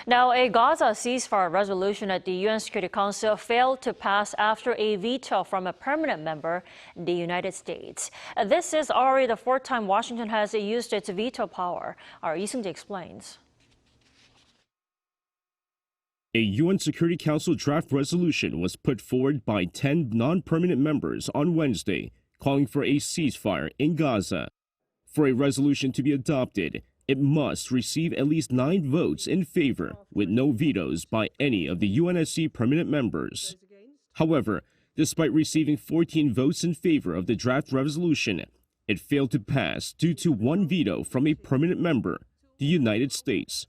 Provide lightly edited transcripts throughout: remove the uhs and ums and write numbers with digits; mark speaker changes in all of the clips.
Speaker 1: Now, a Gaza ceasefire resolution at the UN Security Council failed to pass after a veto from a permanent member, the United States. This is already the fourth time Washington has used its veto power. Our Seung-jae explains.
Speaker 2: A UN Security Council draft resolution was put forward by 10 non-permanent members on Wednesday, calling for a ceasefire in Gaza. For a resolution to be adopted, it must receive at least 9 votes in favor, with no vetoes by any of the UNSC permanent members. However, despite receiving 14 votes in favor of the draft resolution, it failed to pass due to 1 veto from a permanent member, the United States.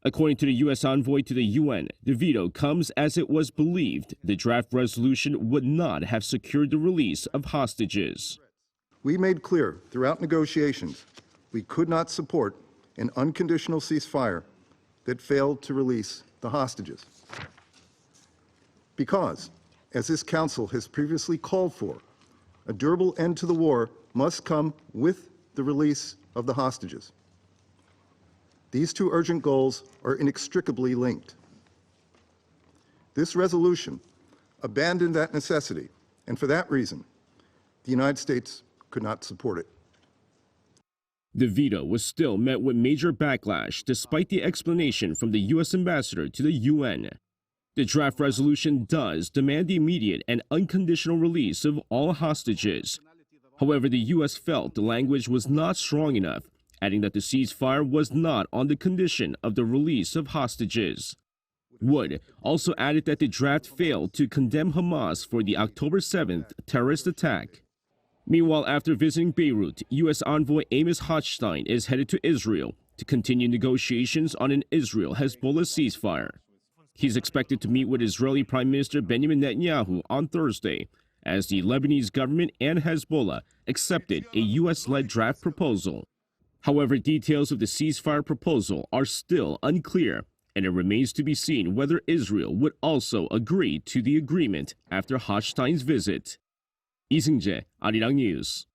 Speaker 2: According to the U.S. envoy to the UN, the veto comes as it was believed the draft resolution would not have secured the release of hostages.
Speaker 3: We made clear throughout negotiations we could not support an unconditional ceasefire that failed to release the hostages. Because, as this Council has previously called for, a durable end to the war must come with the release of the hostages. These two urgent goals are inextricably linked. This resolution abandoned that necessity, and for that reason, the United States could not support it.
Speaker 2: The veto was still met with major backlash despite the explanation from the U.S. ambassador to the UN. The draft resolution does demand the immediate and unconditional release of all hostages. However, the U.S. felt the language was not strong enough, adding that the ceasefire was not on the condition of the release of hostages. Wood also added that the draft failed to condemn Hamas for the October 7th terrorist attack. Meanwhile, after visiting Beirut, U.S. envoy Amos Hochstein is headed to Israel to continue negotiations on an Israel-Hezbollah ceasefire. He's expected to meet with Israeli Prime Minister Benjamin Netanyahu on Thursday, as the Lebanese government and Hezbollah accepted a U.S.-led draft proposal. However, details of the ceasefire proposal are still unclear, and it remains to be seen whether Israel would also agree to the agreement after Hochstein's visit. Seung-jae, Arirang News.